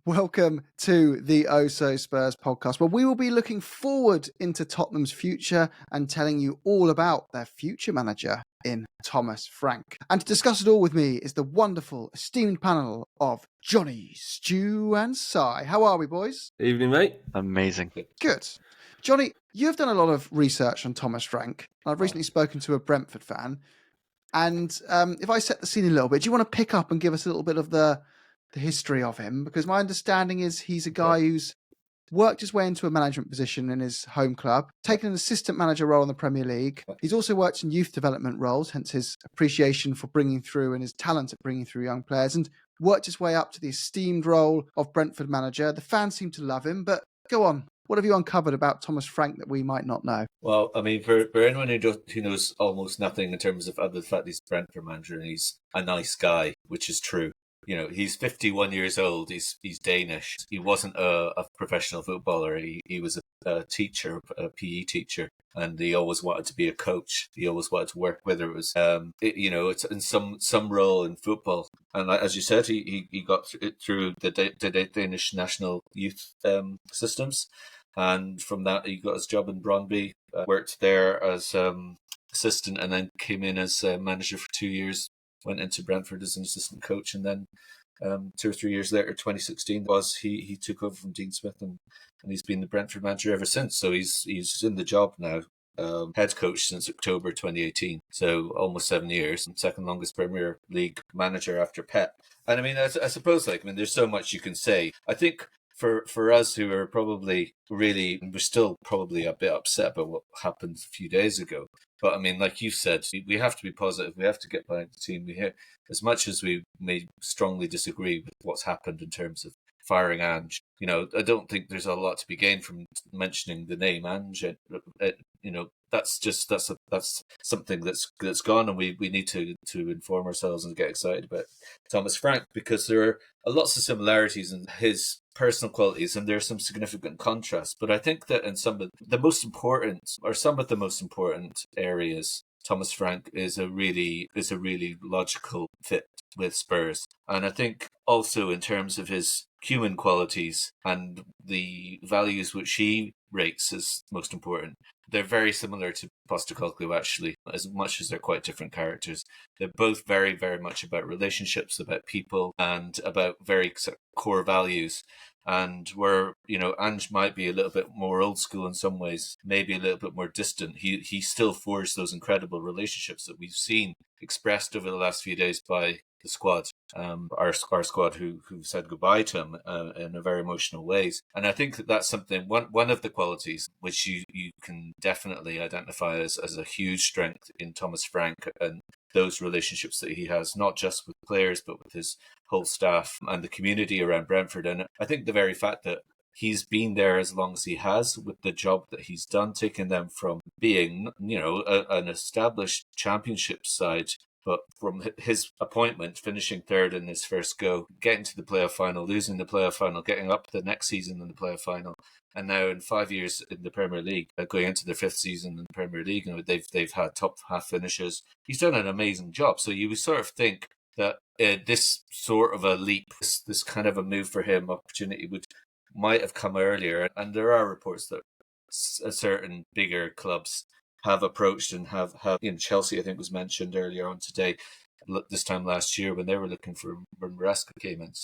Welcome to the OhSoSpurs podcast, where we will be looking forward into Tottenham's future and telling you all about their future manager in Thomas Frank. And to discuss it all with me is the wonderful, esteemed panel of Johnny, Stu and Si. How are we, boys? Evening, mate. Amazing. Good. Johnny, you've done a lot of research on Thomas Frank. I've recently spoken to a Brentford fan. And if I set the scene a little bit, do you want to pick up and give us a little bit of the history of him? Because my understanding is he's a guy who's worked his way into a management position in his home club, taken an assistant manager role in the Premier League. He's also worked in youth development roles, hence his appreciation for bringing through and his talent at bringing through young players, and worked his way up to the esteemed role of Brentford manager. The fans seem to love him, but go on. What have you uncovered about Thomas Frank that we might not know? Well, I mean, for anyone who knows almost nothing in terms of other the fact he's Brentford manager and he's a nice guy, which is true. You know, he's 51 years old. He's Danish. He wasn't a professional footballer. He was a teacher, a PE teacher, and he always wanted to be a coach. He always wanted to work, whether it was, it's in some role in football. And as you said, he got through the Danish national youth systems. And from that, he got his job in Brøndby, worked there as assistant, and then came in as manager for 2 years. Went into Brentford as an assistant coach, and then 2 or 3 years later, 2016, he took over from Dean Smith, and he's been the Brentford manager ever since. So he's in the job now, head coach since October 2018. So almost 7 years, and second longest Premier League manager after Pep. And I mean, I suppose, there's so much you can say. I think for us who are probably we're still probably a bit upset about what happened a few days ago. But I mean, like you said, we have to be positive. We have to get behind the team. As much as we may strongly disagree with what's happened in terms of firing Ange, I don't think there's a lot to be gained from mentioning the name Ange. That's something that's gone, and we need to inform ourselves and get excited about Thomas Frank, because there are lots of similarities in his personal qualities, and there's some significant contrasts. But I think that in some of the most important areas, Thomas Frank is a really logical fit with Spurs. And I think also in terms of his human qualities and the values which he rates as most important, they're very similar to Postecoglou, actually, as much as they're quite different characters. They're both very, very much about relationships, about people, and about very core values. And where, Ange might be a little bit more old school in some ways, maybe a little bit more distant, he still forged those incredible relationships that we've seen expressed over the last few days by the squad, our squad who said goodbye to him in a very emotional ways. And I think that's something, one of the qualities which you can definitely identify as a huge strength in Thomas Frank, and those relationships that he has, not just with players, but with his whole staff and the community around Brentford. And I think the very fact that he's been there as long as he has, with the job that he's done, taking them from being, an established championship side, but from his appointment, finishing third in his first go, getting to the playoff final, losing the playoff final, getting up the next season in the playoff final, and now in 5 years in the Premier League, going into their fifth season in the Premier League, they've had top half finishes. He's done an amazing job. So you would sort of think that this sort of a leap, this kind of a move for him, opportunity might have come earlier. And there are reports that certain bigger clubs have approached and have Chelsea, I think, was mentioned earlier on today, this time last year when they were looking for when Maresca came in.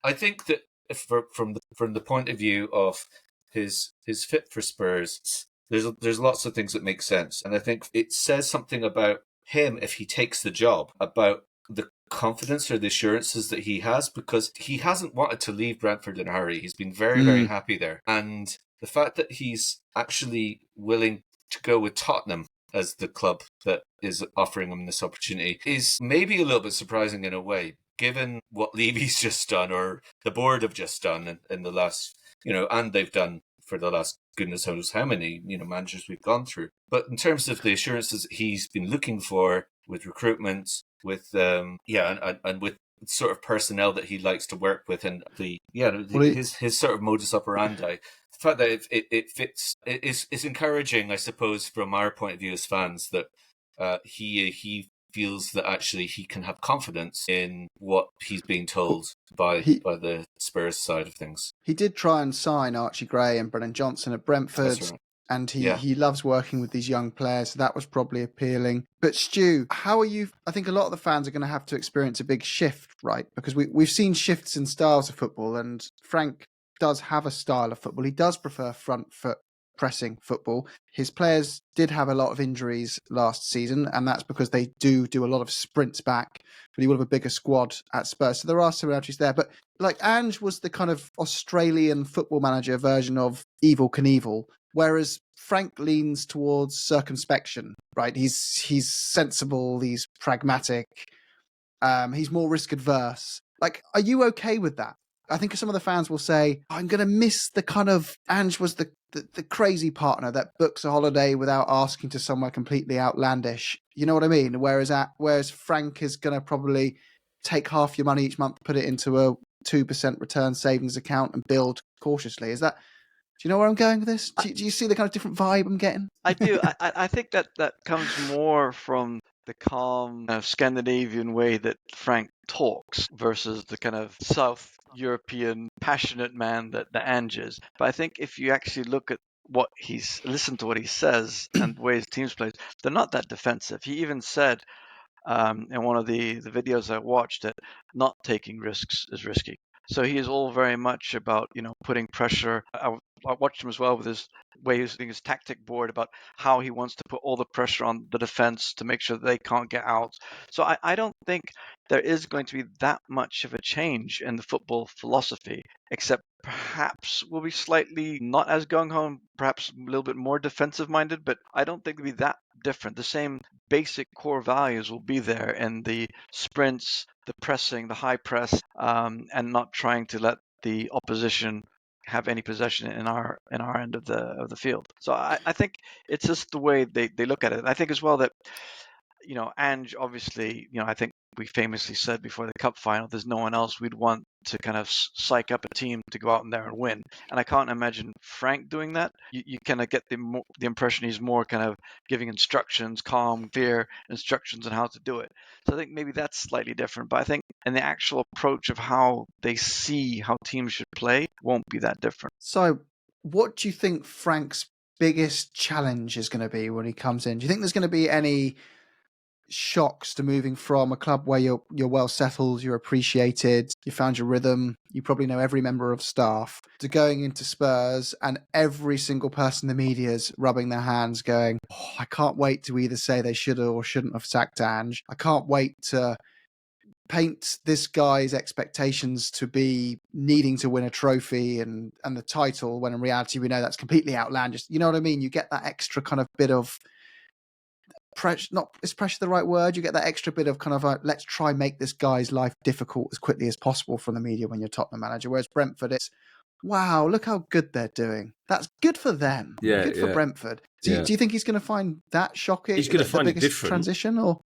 I think that from the point of view of his fit for Spurs, there's lots of things that make sense, and I think it says something about him if he takes the job, about the confidence or the assurances that he has, because he hasn't wanted to leave Brentford in a hurry. He's been very, very happy there, and the fact that he's actually willing to go with Tottenham as the club that is offering him this opportunity is maybe a little bit surprising in a way, given what Levy's just done, or the board have just done in the last, and they've done for the last goodness knows how many, managers we've gone through. But in terms of the assurances he's been looking for with recruitment, with and with sort of personnel that he likes to work with, and his sort of modus operandi. The fact that it fits is encouraging, I suppose, from our point of view as fans, that he feels that actually he can have confidence in what he's being told by He the Spurs side of things. he did try and sign Archie Gray and Brennan Johnson at Brentford. That's right. And Yeah. he loves working with these young players, so that was probably appealing. But Stu, how are you? I think a lot of the fans are going to have to experience a big shift, right? Because we've seen shifts in styles of football, and Frank does have a style of football. He does prefer front foot pressing football. His players did have a lot of injuries last season, and that's because they do a lot of sprints back, but he will have a bigger squad at Spurs. So there are similarities there. But like Ange was the kind of Australian football manager version of Evel Knievel, whereas Frank leans towards circumspection, right? He's sensible, he's pragmatic, he's more risk adverse. Like, are you okay with that? I think some of the fans will say, I'm going to miss the kind of, Ange was the crazy partner that books a holiday without asking to somewhere completely outlandish. You know what I mean? Whereas Frank is going to probably take half your money each month, put it into a 2% return savings account and build cautiously. Is that, do you know where I'm going with this? Do you see the kind of different vibe I'm getting? I do. I think that comes more from the calm Scandinavian way that Frank talks versus the kind of South European passionate man that the Ange is. But I think if you actually look at listen to what he says and the way his teams plays, they're not that defensive. He even said in one of the videos I watched that not taking risks is risky. So he is all very much about, putting pressure. I watched him as well with his way using his tactic board about how he wants to put all the pressure on the defense to make sure that they can't get out. So I don't think there is going to be that much of a change in the football philosophy, except perhaps we'll be slightly not as gung-ho, perhaps a little bit more defensive minded, but I don't think it'll be that different. The same basic core values will be there in the sprints, the pressing, the high press, and not trying to let the opposition have any possession in our end of the field. So I think it's just the way they look at it. I think as well that Ange obviously, I think we famously said before the cup final, there's no one else we'd want to kind of psych up a team to go out in there and win. And I can't imagine Frank doing that. You kind of get the impression he's more kind of giving instructions, calm, clear instructions on how to do it. So I think maybe that's slightly different. But I think in the actual approach of how they see how teams should play won't be that different. So what do you think Frank's biggest challenge is going to be when he comes in? Do you think there's going to be any shocks to moving from a club where you're well settled, you're appreciated, you found your rhythm, you probably know every member of staff, to going into Spurs and every single person in the media is rubbing their hands going, I can't wait to either say they should or shouldn't have sacked Ange. I can't wait to paint this guy's expectations to be needing to win a trophy and the title, when in reality we know that's completely outlandish. You know what I mean? You get that extra kind of bit of pressure. Not, is pressure the right word? You get that extra bit of kind of like, let's try make this guy's life difficult as quickly as possible from the media when you're Tottenham manager. Whereas Brentford, it's, wow, look how good they're doing. That's good for them. Yeah, good for Brentford. Do you think he's going to find that shocking? He's going to find it different. Transition, or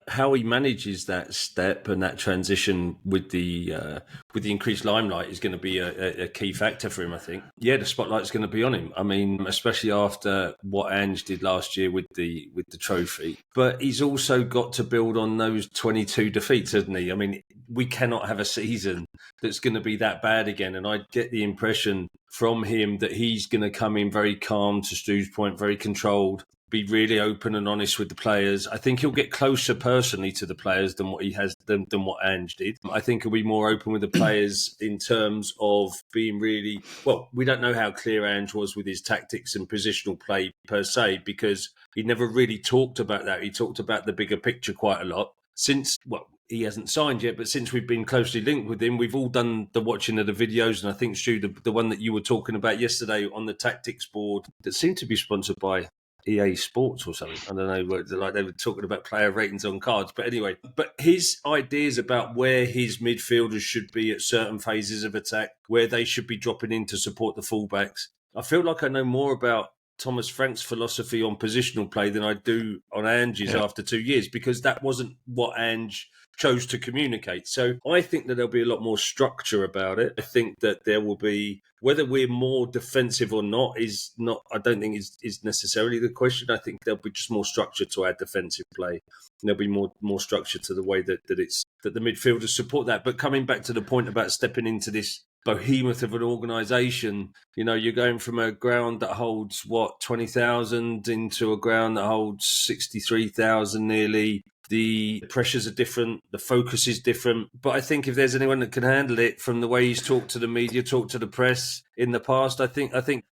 how he manages that step and that transition with the increased limelight is going to be a key factor for him, I think. Yeah, the spotlight's going to be on him. I mean, especially after what Ange did last year with the trophy. But he's also got to build on those 22 defeats, hasn't he? I mean, we cannot have a season that's going to be that bad again. And I get the impression from him that he's going to come in very calm, to Stu's point, very controlled, be really open and honest with the players. I think he'll get closer personally to the players than what he has than what Ange did. I think he'll be more open with the players in terms of being really, well, we don't know how clear Ange was with his tactics and positional play per se, because he never really talked about that. He talked about the bigger picture quite a lot. Since, well, he hasn't signed yet, but since we've been closely linked with him, we've all done the watching of the videos. And I think, Stu, the one that you were talking about yesterday on the tactics board that seemed to be sponsored by EA Sports or something. I don't know, like they were talking about player ratings on cards. But anyway, but his ideas about where his midfielders should be at certain phases of attack, where they should be dropping in to support the fullbacks. I feel like I know more about Thomas Frank's philosophy on positional play than I do on Ange's after 2 years, because that wasn't what Ange chose to communicate. So I think that there'll be a lot more structure about it. I think that there will be, whether we're more defensive or not, I don't think is necessarily the question. I think there'll be just more structure to our defensive play. And there'll be more structure to the way that the midfielders support that. But coming back to the point about stepping into this behemoth of an organisation, you're going from a ground that holds 20,000 into a ground that holds 63,000 nearly. The pressures are different, the focus is different. But I think if there's anyone that can handle it, from the way he's talked to the media, talked to the press in the past, I think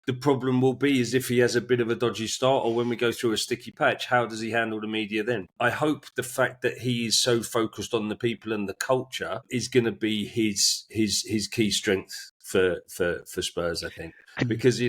the problem will be is if he has a bit of a dodgy start, or when we go through a sticky patch, how does he handle the media then? I hope the fact that he is so focused on the people and the culture is going to be his key strength for Spurs, I think. Because, he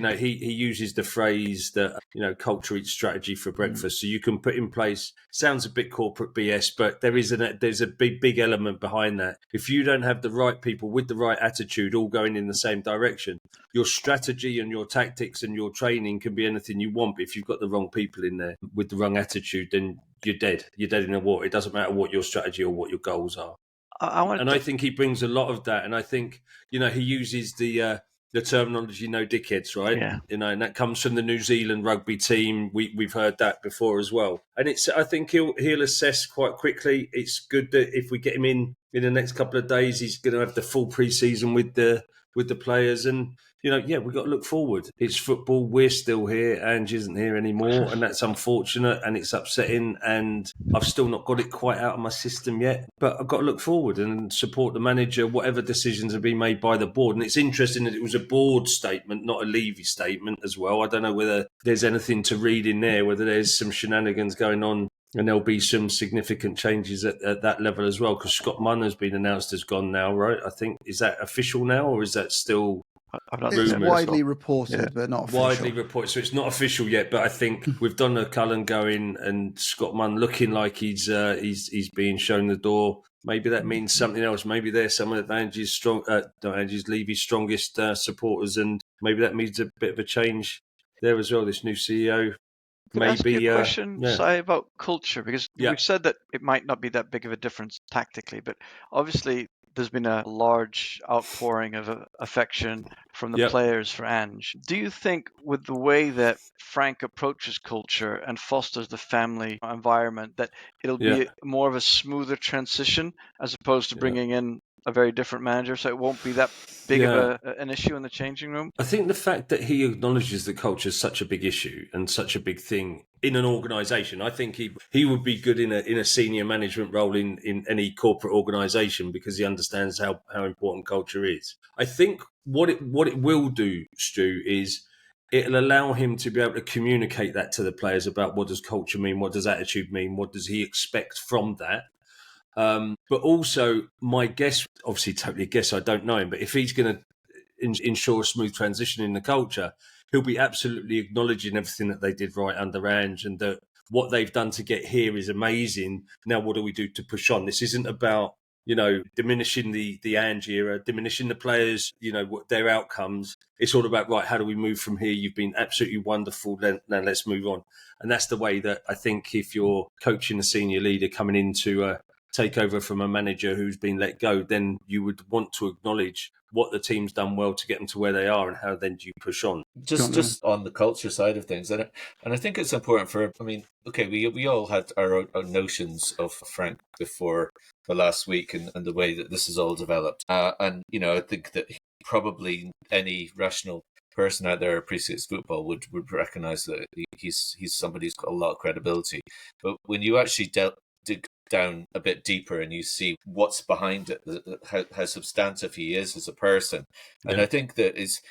uses the phrase that, culture eats strategy for breakfast. So you can put in place, sounds a bit corporate BS, but there's a big element behind that. If you don't have the right people with the right attitude all going in the same direction, your strategy and your tactics and your training can be anything you want. But if you've got the wrong people in there with the wrong attitude, then you're dead. You're dead in the water. It doesn't matter what your strategy or what your goals are. I think he brings a lot of that. And I think, he uses the terminology "no dickheads," right? Yeah. And that comes from the New Zealand rugby team. We've heard that before as well. And I think he'll assess quite quickly. It's good that if we get him in the next couple of days, he's going to have the full pre-season with the players. And we've got to look forward. It's football. We're still here. Ange isn't here anymore, and that's unfortunate and it's upsetting. And I've still not got it quite out of my system yet. But I've got to look forward and support the manager, whatever decisions have been made by the board. And it's interesting that it was a board statement, not a Levy statement as well. I don't know whether there's anything to read in there, whether there's some shenanigans going on. And there'll be some significant changes at that level as well, because Scott Munn has been announced as gone now, right? I think, is that official now, or is that still It's widely reported, but not official. Widely reported, so it's not official yet. But I think with Donna Cullen going and Scott Munn looking like he's being shown the door, maybe that means something else. Maybe they're some of Ange's Levy's strongest supporters, and maybe that means a bit of a change there as well. This new CEO. Could I ask you a question, Si, about culture? Because we've said that it might not be that big of a difference tactically, but obviously there's been a large outpouring of affection from the players for Ange. Do you think with the way that Frank approaches culture and fosters the family environment, that it'll be more of a smoother transition as opposed to bringing in a very different manager, so it won't be that big of an issue in the changing room? I think the fact that he acknowledges that culture is such a big issue and such a big thing in an organisation, I think he would be good in a senior management role in any corporate organisation, because he understands how important culture is. I think what it will do, Stu, is it'll allow him to be able to communicate that to the players about what does culture mean, what does attitude mean, what does he expect from that. But also, my guess, obviously totally guess, I don't know him, but if he's going to ensure a smooth transition in the culture, he'll be absolutely acknowledging everything that they did right under Ange, and that what they've done to get here is amazing. Now, what do we do to push on? This isn't about, diminishing the Ange era, diminishing the players, their outcomes. It's all about, right, how do we move from here? You've been absolutely wonderful. Now let's move on. And that's the way that I think if you're coaching a senior leader coming into take over from a manager who's been let go, then you would want to acknowledge what the team's done well to get them to where they are, and how then do you push on. Just on the culture side of things, and I think it's important we all had our own notions of Frank before the last week and the way that this is all developed, and I think that probably any rational person out there who appreciates football would recognise that he's somebody who's got a lot of credibility. But when you actually dig down a bit deeper and you see what's behind it, how substantive he is as a person. And I think that is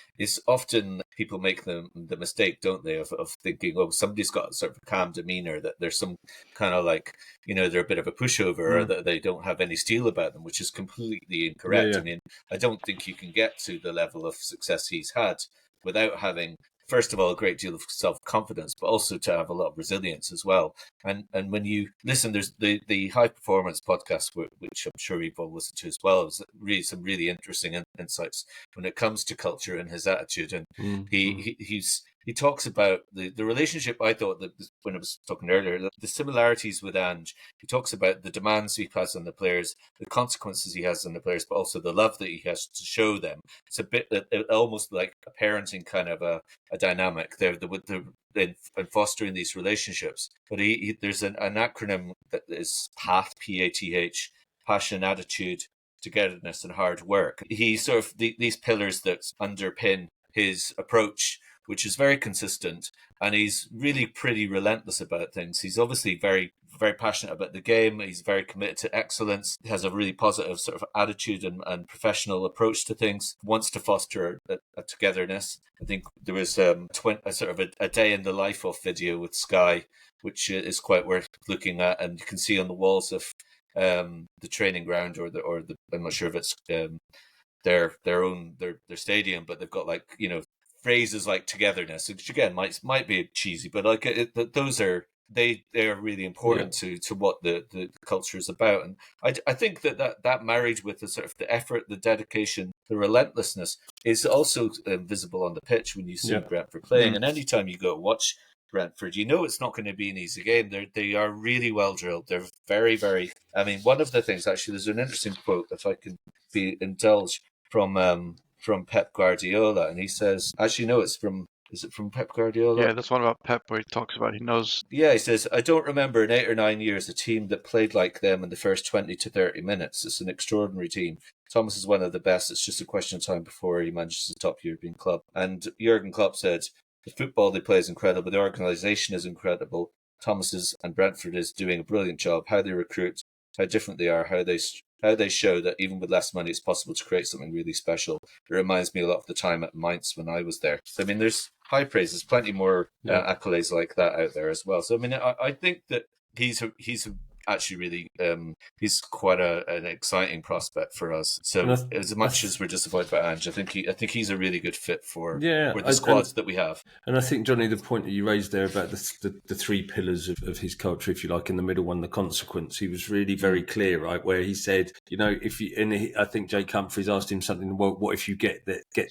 often people make the mistake, don't they, of thinking, oh, somebody's got sort of a calm demeanor, that there's some kind of like, they're a bit of a pushover, or that they don't have any steel about them, which is completely incorrect. I mean, I don't think you can get to the level of success he's had without having, first of all, a great deal of self-confidence, but also to have a lot of resilience as well. And when you listen, there's the High Performance podcast, which I'm sure you've all listened to as well. It's really some really interesting insights when it comes to culture and his attitude. And he's he talks about the relationship. I thought that when I was talking earlier, the similarities with Ange. He talks about the demands he has on the players, the consequences he has on the players, but also the love that he has to show them. It's a bit almost like a parenting kind of a dynamic there with in fostering these relationships. But there's an acronym that is PATH, PATH, passion, attitude, togetherness, and hard work. He sort of these pillars that underpin his approach, which is very consistent, and he's really pretty relentless about things. He's obviously very, very passionate about the game. He's very committed to excellence. He has a really positive sort of attitude and professional approach to things. Wants to foster a togetherness. I think there was a sort of a day in the life of video with Sky, which is quite worth looking at, and you can see on the walls of the training ground or the I'm not sure if it's their stadium, but they've got phrases like togetherness, which again might be cheesy, but those are they are really important to what the culture is about. And I think that married with the sort of the effort, the dedication, the relentlessness is also visible on the pitch when you see Brentford playing. And anytime you go watch Brentford, you know it's not going to be an easy game. They are really well drilled. They're very, very. I mean, one of the things actually, there's an interesting quote, if I can be indulged, from Pep Guardiola, and he says, actually, no, is it from Pep Guardiola? Yeah, that's one about Pep where he talks about he knows. Yeah, he says, I don't remember in 8 or 9 years a team that played like them in the first 20 to 30 minutes. It's an extraordinary team. Thomas is one of the best. It's just a question of time before he manages a top European club. And Jurgen Klopp said, the football they play is incredible. The organisation is incredible. Thomas's and Brentford is doing a brilliant job. How they recruit, how different they are, how they show that even with less money, it's possible to create something really special. It reminds me a lot of the time at Mainz when I was there. So, I mean, there's high praise. There's plenty more accolades like that out there as well. So, I mean, I think that he's actually really he's quite an exciting prospect for us. So, as much as we're disappointed by Ange, I think he's a really good fit for the squads that we have. And I think, Johnny, the point that you raised there about the three pillars of his culture, if you like, in the middle one, the consequence, he was really very clear, right? Where he said, you know, I think Jake Humphries asked him something, well, what if you get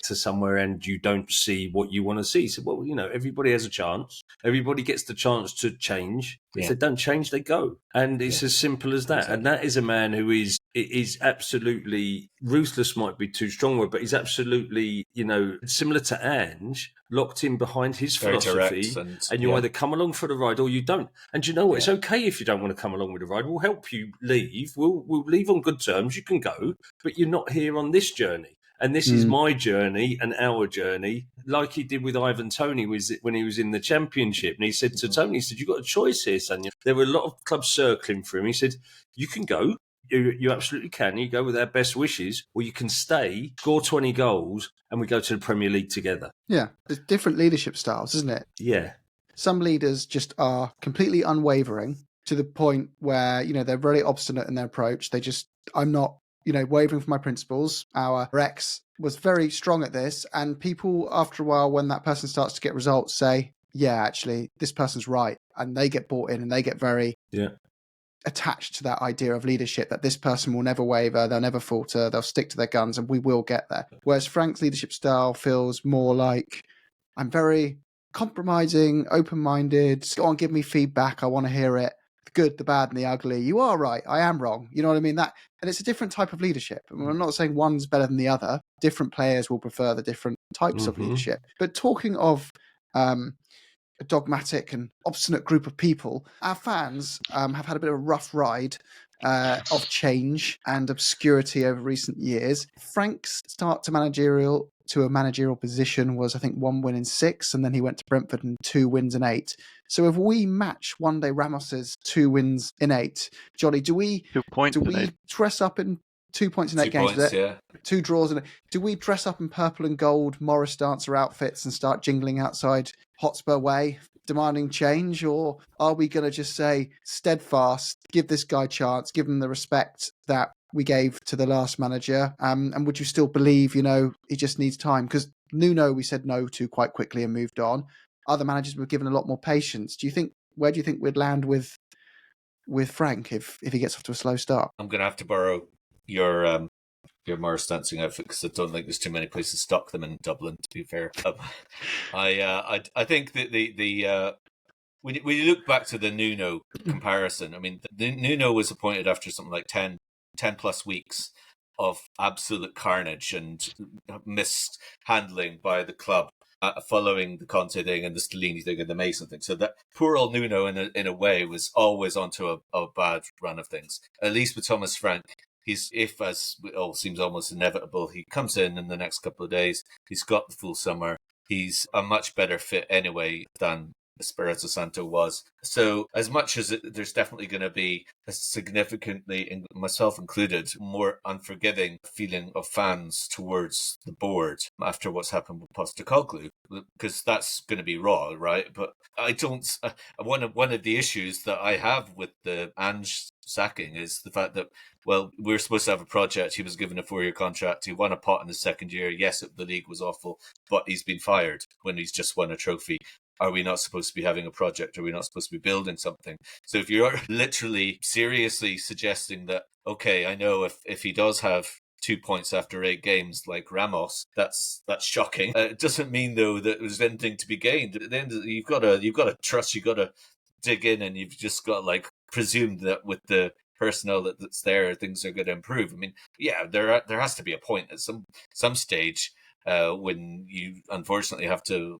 to somewhere and you don't see what you want to see? So, well, you know, everybody has a chance. Everybody gets the chance to change. If they don't change, they go. And it's as simple as that. Exactly. And that is a man who is absolutely, ruthless might be too strong word, but he's absolutely, you know, similar to Ange, locked in behind his philosophy. And you either come along for the ride or you don't. And you know what? It's okay if you don't want to come along with the ride. We'll help you leave. We'll leave on good terms. You can go, but you're not here on this journey. And this is my journey and our journey, like he did with Ivan Toney when he was in the Championship. And he said to Tony, he said, you've got a choice here, son. There were a lot of clubs circling for him. He said, you can go. You absolutely can. You go with our best wishes, or you can stay, score 20 goals, and we go to the Premier League together. Yeah. There's different leadership styles, isn't it? Yeah. Some leaders just are completely unwavering to the point where, you know, they're really obstinate in their approach. I'm not, you know, wavering from my principles. Our ex was very strong at this, and people, after a while, when that person starts to get results, say, yeah, actually, this person's right. And they get bought in and they get very attached to that idea of leadership, that this person will never waver, they'll never falter, they'll stick to their guns, and we will get there. Whereas Frank's leadership style feels more like, I'm very compromising, open-minded, go on, give me feedback, I want to hear it. The good, the bad, and the ugly. You are right, I am wrong. You know what I mean? And it's a different type of leadership. I mean, I'm not saying one's better than the other. Different players will prefer the different types of leadership. But talking of a dogmatic and obstinate group of people, our fans have had a bit of a rough ride of change and obscurity over recent years. Frank's start to a managerial position was, I think, 1 win in 6, and then he went to Brentford and 2 wins in 8. So if we match one day Ramos's 2 wins in 8, Johnny, do we dress up in 2 points in 8 games? 2 draws in it. Do we dress up in purple and gold Morris dancer outfits and start jingling outside Hotspur Way, demanding change? Or are we going to just say, steadfast, give this guy a chance, give him the respect that we gave to the last manager? And would you still believe, you know, he just needs time? Because Nuno, we said no to quite quickly and moved on. Other managers were given a lot more patience. Where do you think we'd land with Frank if he gets off to a slow start? I'm going to have to borrow your your Morris dancing outfit because I don't think there's too many places to stock them in Dublin. To be fair, I think that when you look back to the Nuno comparison, I mean, Nuno was appointed after something like 10 plus weeks of absolute carnage and mishandling by the club. Following the Conte thing and the Stellini thing and the Mason thing. So that poor old Nuno, in a way, was always onto a bad run of things. At least with Thomas Frank, as it all seems almost inevitable, he comes in the next couple of days, he's got the full summer, he's a much better fit anyway than Espirito Santo was. So as much as there's definitely going to be a significantly, myself included, more unforgiving feeling of fans towards the board after what's happened with Postecoglou, because that's going to be raw, right? But I don't. One of the issues that I have with the Ange sacking is the fact that, well, we were supposed to have a project. He was given a 4-year contract. He won a pot in the second year. Yes, the league was awful, but he's been fired when he's just won a trophy. Are we not supposed to be having a project? Are we not supposed to be building something? So if you're literally seriously suggesting that, okay, I know if he does have 2 points after 8 games like Ramos, that's shocking. It doesn't mean though that there's anything to be gained. At the end of you've got to trust, you've got to dig in, and you've just got to presume that with the personnel that's there, things are going to improve. I mean, yeah, there has to be a point at some stage when you unfortunately have to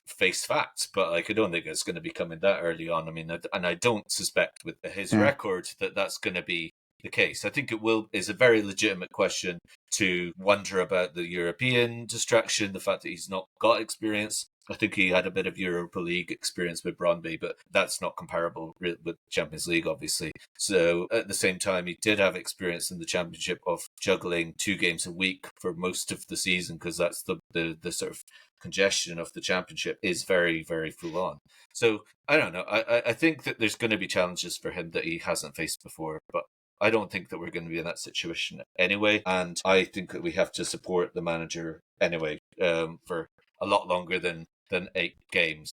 face facts, but I don't think it's going to be coming that early on. I mean, and I don't suspect with his record that that's going to be the case. I think is a very legitimate question to wonder about the European distraction, the fact that he's not got experience. I think he had a bit of Europa League experience with Brøndby, but that's not comparable with Champions League, obviously. So at the same time, he did have experience in the Championship of juggling 2 games a week for most of the season, because that's the sort of congestion of the Championship is very, very full on. So I don't know. I think that there's going to be challenges for him that he hasn't faced before, but I don't think that we're going to be in that situation anyway. And I think that we have to support the manager anyway for a lot longer than 8 games.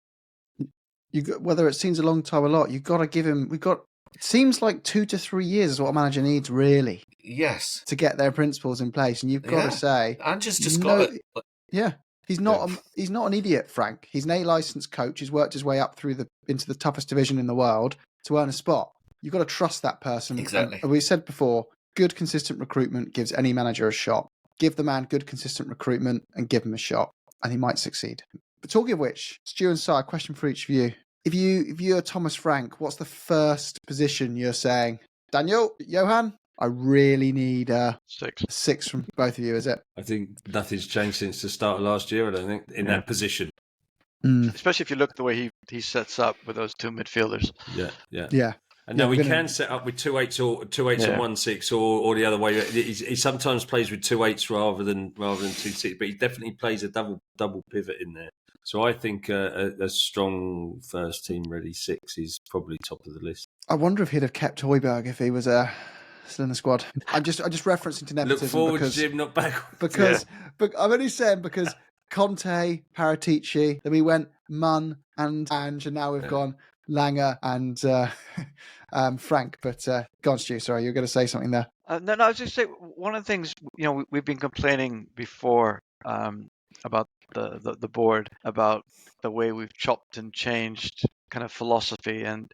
Whether it seems a long time or not, you've got to give him. It seems like 2 to 3 years is what a manager needs, really. Yes. To get their principles in place, and you've got to say, Ange's just got it. Yeah. He's not an idiot, Frank. He's an A-licensed coach. He's worked his way up into the toughest division in the world to earn a spot. You've got to trust that person. Exactly. And we said before, good, consistent recruitment gives any manager a shot. Give the man good, consistent recruitment and give him a shot, and he might succeed. But talking of which, Stu and Si, a question for each of you. If you're Thomas Frank, what's the first position you're saying? Daniel, Johan, I really need a 6 from both of you, is it? I think nothing's changed since the start of last year, I don't think, in that position. Especially if you look at the way he sets up with those 2 midfielders. Yeah. And now we can set up with 2 8s and 1 6, or the other way. He sometimes plays with 2 8s rather than 2 6, but he definitely plays a double pivot in there. So I think a strong first team ready 6 is probably top of the list. I wonder if he'd have kept Højbjerg if he was still in the squad. I'm just referencing to nepotism. Look forward, Jim, not backwards. But I'm only saying because Conte, Paratici, then we went Munn and Ange, and now we've gone Langer and Frank. But go on, Stu, sorry, you were going to say something there. No, I was just saying, one of the things, we've been complaining before about the board, about the way we've chopped and changed kind of philosophy, and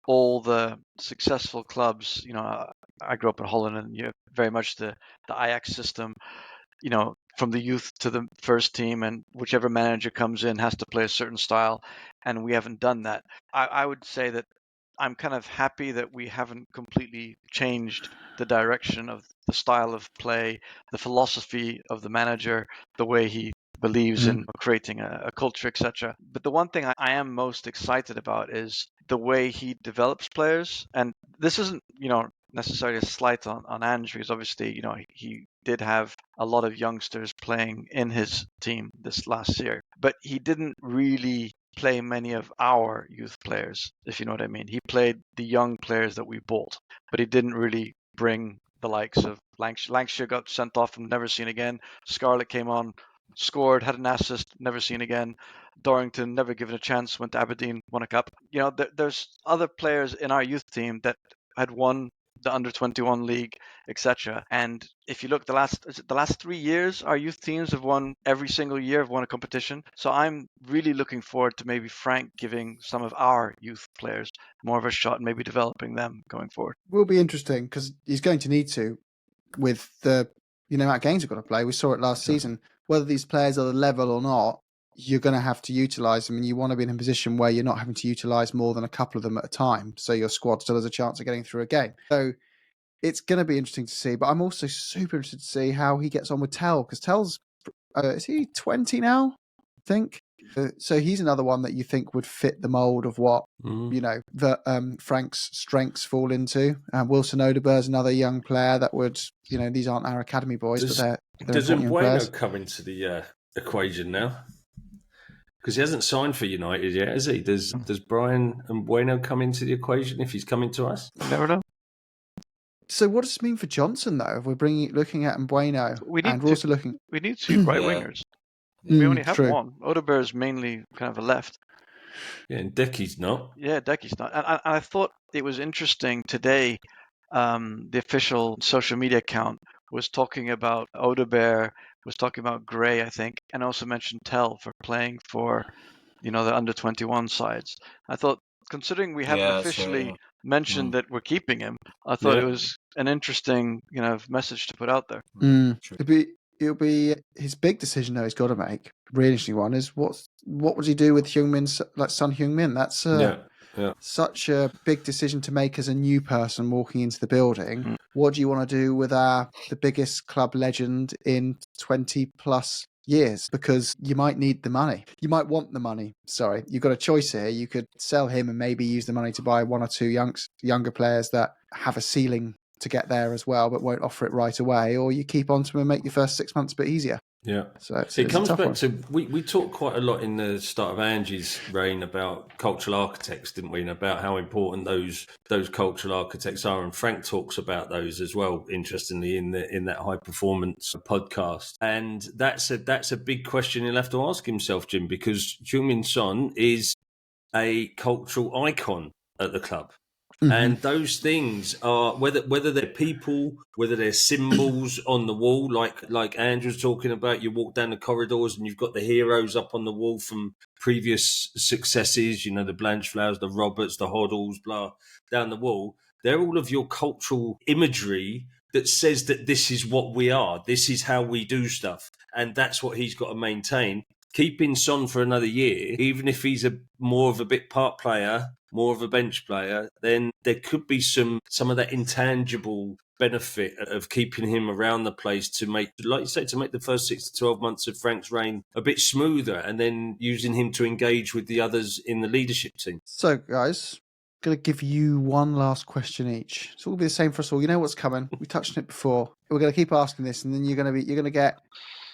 all the successful clubs. I grew up in Holland, and very much the Ajax system, from the youth to the first team, and whichever manager comes in has to play a certain style, and we haven't done that. I would say that I'm kind of happy that we haven't completely changed the direction of the style of play, the philosophy of the manager, the way he believes in creating a culture, etc. But the one thing I am most excited about is the way he develops players. And this isn't, necessarily a slight on Ange, because obviously, he did have a lot of youngsters playing in his team this last year, but he didn't really play many of our youth players, if you know what I mean. He played the young players that we bought, but he didn't really bring the likes of Lancashire got sent off and never seen again. Scarlett came on, scored, had an assist, never seen again. Dorrington, never given a chance, went to Aberdeen, won a cup. There's other players in our youth team that had won the under-21 league, etc. And if you look, the last 3 years, our youth teams have won every single year, have won a competition. So I'm really looking forward to maybe Frank giving some of our youth players more of a shot and maybe developing them going forward. Will be interesting because he's going to need to with the amount of games we've got to play. We saw it last season. Whether these players are the level or not, you're going to have to utilise them, and you want to be in a position where you're not having to utilise more than a couple of them at a time, so your squad still has a chance of getting through a game. So it's going to be interesting to see, but I'm also super interested to see how he gets on with Tell, because Tell's, is he 20 now, I think? So he's another one that you think would fit the mould of what, that Frank's strengths fall into. Wilson Odeberg's another young player that would, these aren't our academy boys, but they're does important young players. Bueno come into the equation now? Because he hasn't signed for United yet, has he? Does Brian and Bueno come into the equation if he's coming to us? You never know. So what does this mean for Johnson, though? If we're looking at Bueno, We need two right wingers. We only have one. Odeberg is mainly kind of a left. Yeah, and Decky's not. Yeah, Decky's not. And I thought it was interesting today. The official social media account was talking about Odeberg, was talking about Gray, I think, and also mentioned Tell for playing for, the under-21 sides. I thought, considering we haven't officially mentioned that we're keeping him, I thought it was an interesting, message to put out there. It'll be his big decision though he's got to make. Really interesting one is what would he do with Heung-min, like Son Heung-min? That's such a big decision to make as a new person walking into the building. What do you want to do with the biggest club legend in 20 plus years? Because you might need the money. You might want the money. Sorry, you've got a choice here. You could sell him and maybe use the money to buy one or two younger players that have a ceiling to get there as well, but won't offer it right away, or you keep on to him and make your first 6 months a bit easier. Yeah. So it comes back to, we talked quite a lot in the start of Ange's reign about cultural architects, didn't we? And about how important those cultural architects are. And Frank talks about those as well, interestingly, in that high performance podcast. And that's a big question he'll have to ask himself, Jim, because Heung-min Son is a cultural icon at the club. Mm-hmm. And those things are, whether they're people, whether they're symbols on the wall, like Andrew's talking about, you walk down the corridors and you've got the heroes up on the wall from previous successes, the Blanchflowers, the Roberts, the Hoddles, blah, down the wall. They're all of your cultural imagery that says that this is what we are, this is how we do stuff. And that's what he's got to maintain. Keeping Son for another year, even if he's more of a bit part player, more of a bench player, then there could be some of that intangible benefit of keeping him around the place to make, like you say, to make the first 6 to 12 months of Frank's reign a bit smoother, and then using him to engage with the others in the leadership team. So, guys, I'm going to give you one last question each. It's all going to be the same for us all. You know what's coming. We touched on it before. We're going to keep asking this, and then you're going to get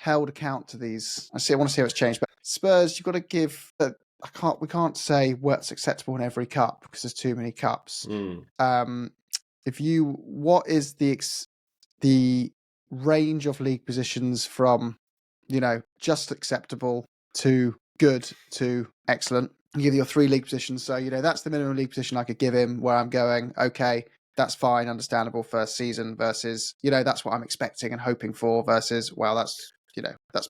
held account to these. I want to see how it's changed. But Spurs, you've got to give. We can't say what's acceptable in every cup because there's too many cups. What is the range of league positions from, just acceptable to good to excellent? You give your 3 league positions. So, that's the minimum league position I could give him where I'm going, okay, that's fine, understandable first season versus, that's what I'm expecting and hoping for versus, well, that's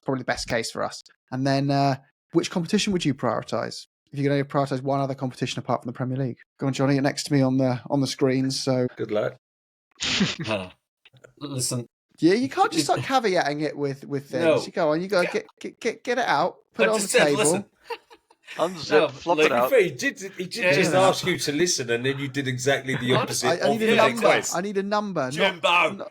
probably the best case for us. And then, which competition would you prioritise? If you're going to prioritise one other competition apart from the Premier League, go on, Johnny. You're next to me on the screens. So good luck. Listen. Yeah, you can't just start caveating it with things. No. You go on. You got to get it out. Put it on the table. Listen. Unzip, flop it out. He did just ask you to listen, and then you did exactly the opposite. I need a number. I need a number. Jimbo.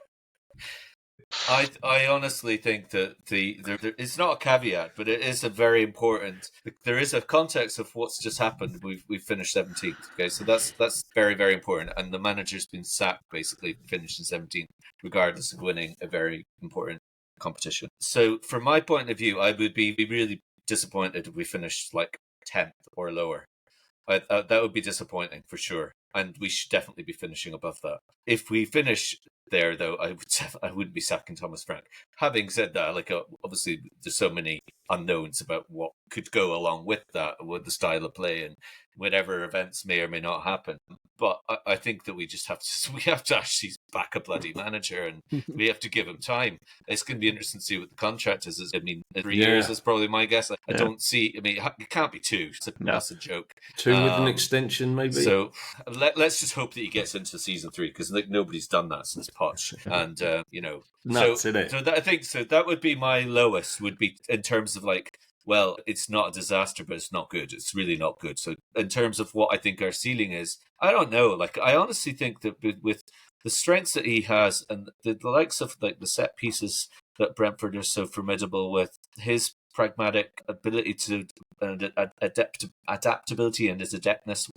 I honestly think that it's not a caveat, but it is a very important. There is a context of what's just happened. We've finished 17th. Okay, so that's very, very important. And the manager's been sacked, basically finished in 17th, regardless of winning a very important competition. So from my point of view, I would be really disappointed if we finished like 10th or lower. That would be disappointing for sure. And we should definitely be finishing above that. If we finish there, though, I wouldn't be sacking Thomas Frank. Having said that, obviously there's so many unknowns about what could go along with that, with the style of play and whatever events may or may not happen. But I think that we have to actually back a bloody manager, and we have to give him time. It's going to be interesting to see what the contract is. I mean, 3 years is probably my guess. I don't see. I mean, it can't be 2. That's a joke. 2 with an extension, maybe. So let's just hope that he gets into season 3, because nobody's done that since Poch, and Nuts, isn't it? So I think so. That would be my lowest. Would be in terms of like, well, it's not a disaster, but it's not good. It's really not good. So in terms of what I think our ceiling is, I don't know. Like, I honestly think that with the strengths that he has and the likes of like the set pieces that Brentford are so formidable with, his pragmatic ability to adaptability and his adeptness,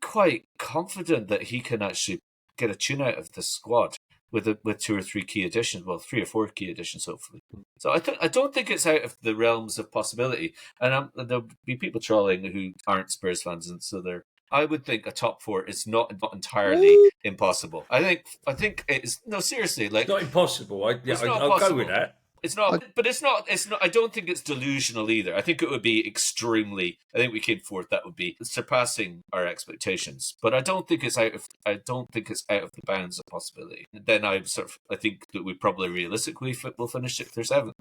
quite confident that he can actually get a tune out of the squad with 2 or 3 key additions, well, 3 or 4 key additions, hopefully. So I don't think it's out of the realms of possibility. And there'll be people trolling who aren't Spurs fans, and so I would think a top 4 is not entirely impossible. I think it is. No, seriously, like, It's not impossible. I'll go with that. It's not, but it's not. I don't think it's delusional either. I think it would be extremely. I think we came forth. That would be surpassing our expectations. But I don't think it's out of. I don't think it's out of the bounds of possibility. Then I think that we probably realistically will finish 6th or 7th.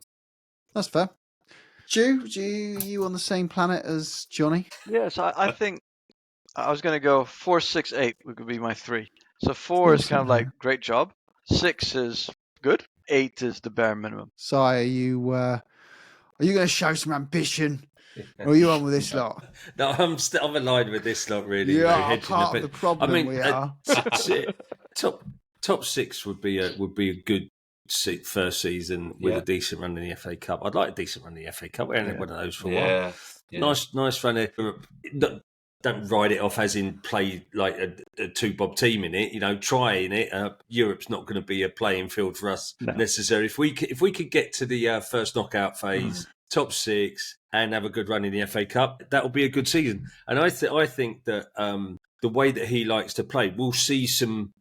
That's fair. Stu, you on the same planet as Johnny? Yes, I think I was going to go 4, 6, 8 would be my 3. So 4 is kind of like great job. 6 is good. 8 is the bare minimum. Si, are you going to show some ambition, or are you on with this lot? No, I'm aligned with this lot, really. Yeah, part of the problem. I mean, we are. Top 6 would be a good first season with a decent run in the FA Cup. I'd like a decent run in the FA Cup. We haven't had one of those for a while. Yeah. Nice run in Europe. Don't write it off as in play like a 2-bob team in it. Trying it. Europe's not going to be a playing field for us necessarily. If we could get to the first knockout phase, top 6, and have a good run in the FA Cup, that will be a good season. And I think that the way that he likes to play, we'll see some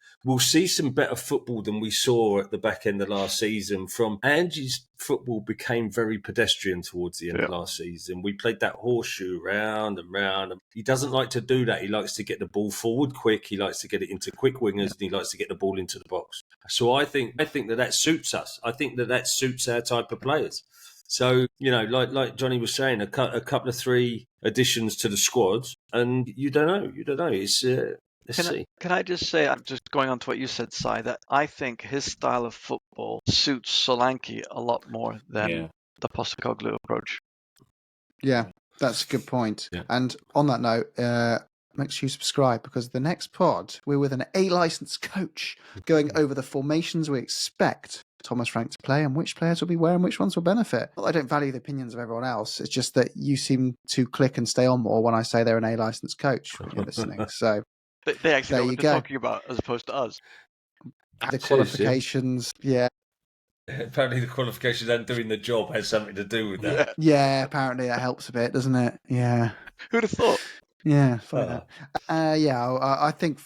better football than we saw at the back end of last season. From Ange's football became very pedestrian towards the end of last season. We played that horseshoe round and round. He doesn't like to do that. He likes to get the ball forward quick. He likes to get it into quick wingers, and he likes to get the ball into the box. So I think that suits us. I think that suits our type of players. So, like Johnny was saying, a couple of 3 additions to the squad, and you don't know. It's Can I just say, I'm just going on to what you said, Si, that I think his style of football suits Solanke a lot more than the Postecoglou approach. Yeah, that's a good point. Yeah. And on that note, make sure you subscribe, because the next pod, we're with an A-licensed coach going over the formations we expect Thomas Frank to play and which players will be where and which ones will benefit. Well, I don't value the opinions of everyone else. It's just that you seem to click and stay on more when I say they're an A-licensed coach when you're listening. So They actually there know you what go. they're talking about as opposed to us. The qualifications, Apparently the qualifications and doing the job has something to do with that. Yeah, apparently that helps a bit, doesn't it? Yeah. Who'd have thought? Yeah, funny that. I think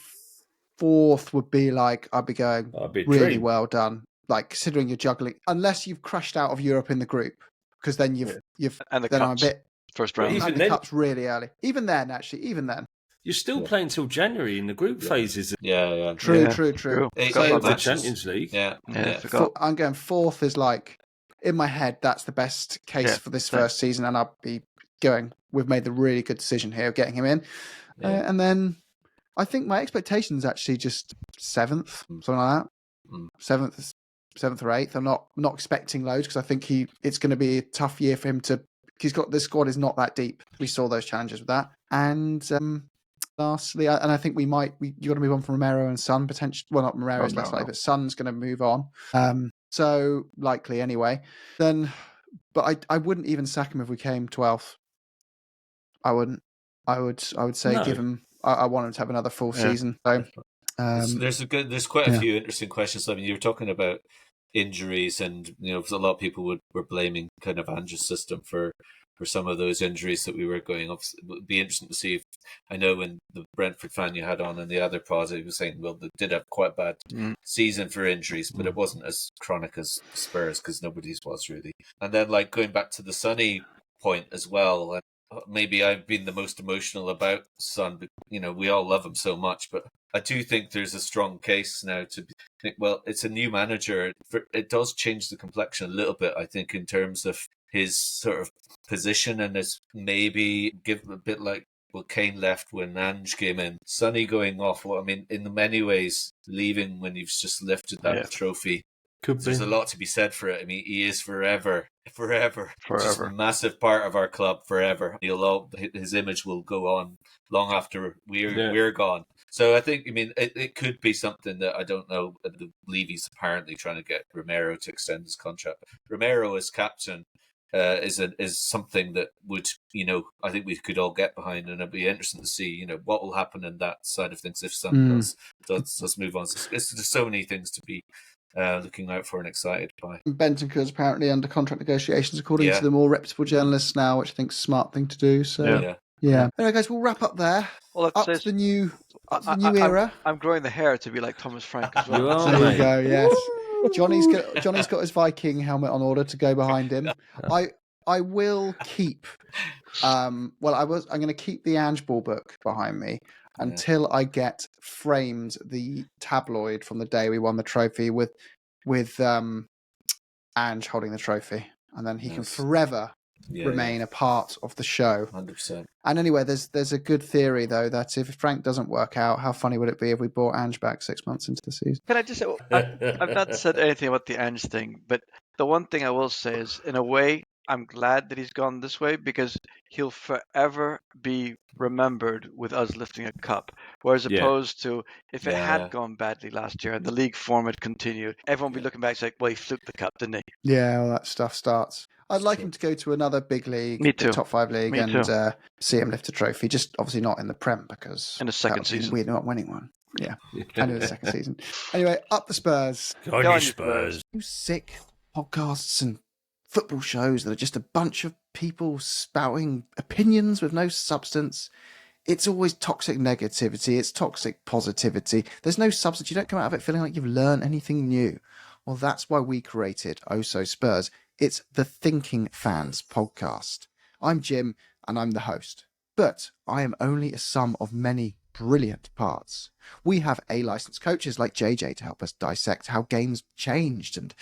4th would be like, I'd be going, really well done. Like, considering you're juggling, unless you've crashed out of Europe in the group, because then you've and the then cups, I'm a bit first round. and the cups really early. Even then, you're still playing till January in the group phases. Yeah. True. So the Champions League. I'm going 4th is like, in my head, that's the best case for this first season, and I'll be going, we've made the really good decision here of getting him in. And then I think my expectation is actually just 7th, something like that. 7th or 8th. I'm not expecting loads, because I think it's going to be a tough year for him to. This squad is not that deep. We saw those challenges with that. And lastly, and I think you got to move on from Romero and Son potentially. Well, not Romero is less likely, but Son's going to move on. So likely anyway. Then, but I wouldn't even sack him if we came 12th. I wouldn't. I would say give him. I want him to have another full season. So there's quite a few interesting questions. I mean, you were talking about injuries, and a lot of people were blaming kind of Ange's system for some of those injuries that we were going off. It would be interesting to see if, I know when the Brentford fan you had on in the other pod, he was saying, well, they did have quite a bad season for injuries, but it wasn't as chronic as Spurs, because nobody's was really. And then, like, going back to the Sonny point as well, maybe I've been the most emotional about Son, but we all love him so much, but I do think there's a strong case now to think, well, it's a new manager. It does change the complexion a little bit, I think, in terms of his sort of position, and it's maybe give a bit like what Kane left when Ange came in. Sonny going off, well, I mean, in many ways, leaving when you've just lifted that trophy. There's a lot to be said for it. I mean, he is forever, just a massive part of our club forever. His image will go on long after we're gone. So I think, it could be something that, I don't know. Levy's apparently trying to get Romero to extend his contract. Romero as captain is something that would, I think we could all get behind, and it'd be interesting to see, what will happen in that side of things if Son does move on. There's so many things to be looking out for and excited by. Bentancur's apparently under contract negotiations, according to the more reputable journalists now, which I think is a smart thing to do. So yeah. Anyway, guys, we'll wrap up there. Well, up to the new era. I'm growing the hair to be like Thomas Frank as well. There you go. Yes. Johnny's got his Viking helmet on order to go behind him. I will keep. I'm going to keep the Ange Ball book behind me until I get framed the tabloid from the day we won the trophy with Ange holding the trophy, and then he can forever remain a part of the show. 100%. And anyway, there's a good theory though that if Frank doesn't work out, how funny would it be if we brought Ange back 6 months into the season? Can I just say, I've not said anything about the Ange thing, but the one thing I will say is, in a way, I'm glad that he's gone this way, because he'll forever be remembered with us lifting a cup. Whereas opposed to if it had gone badly last year and the league format continued, everyone would be looking back and say, well, he fluked the cup, didn't he? Yeah, all that stuff starts. I'd like him to go to another big league, Me too. the top 5 league, and see him lift a trophy. Just obviously not in the Prem, because in the second season we're not winning one. Yeah, and in the second season. Anyway, up the Spurs. Go on, you Spurs. You sick podcasts and football shows that are just a bunch of people spouting opinions with no substance. It's always toxic negativity. It's toxic positivity. There's no substance. You don't come out of it feeling like you've learned anything new. Well, that's why we created OhSoSpurs. It's the Thinking Fans podcast. I'm Jim, and I'm the host. But I am only a sum of many brilliant parts. We have A-licensed coaches like JJ to help us dissect how games changed and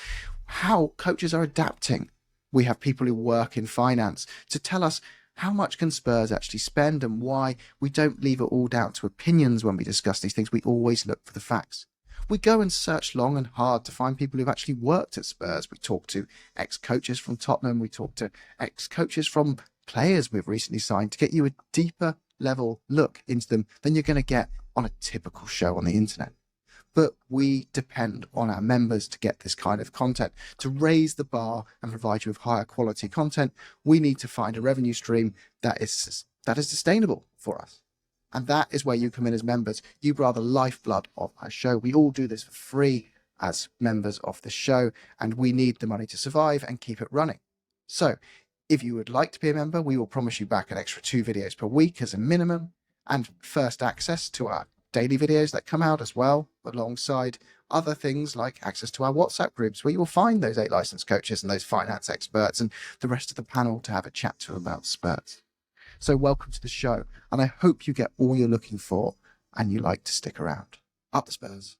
how coaches are adapting. We have people who work in finance to tell us how much can Spurs actually spend and why we don't leave it all down to opinions when we discuss these things. We always look for the facts. We go and search long and hard to find people who've actually worked at Spurs. We talk to ex-coaches from Tottenham. We talk to ex-coaches from players we've recently signed to get you a deeper level look into them than you're going to get on a typical show on the internet. But we depend on our members to get this kind of content. To raise the bar and provide you with higher quality content, we need to find a revenue stream that is sustainable for us. And that is where you come in as members. You are the lifeblood of our show. We all do this for free as members of the show, and we need the money to survive and keep it running. So if you would like to be a member, we will promise you back an extra 2 videos per week as a minimum, and first access to our daily videos that come out as well, alongside other things like access to our WhatsApp groups, where you will find those 8 licensed coaches and those finance experts and the rest of the panel to have a chat to about Spurs. So welcome to the show, and I hope you get all you're looking for and you like to stick around. Up the Spurs.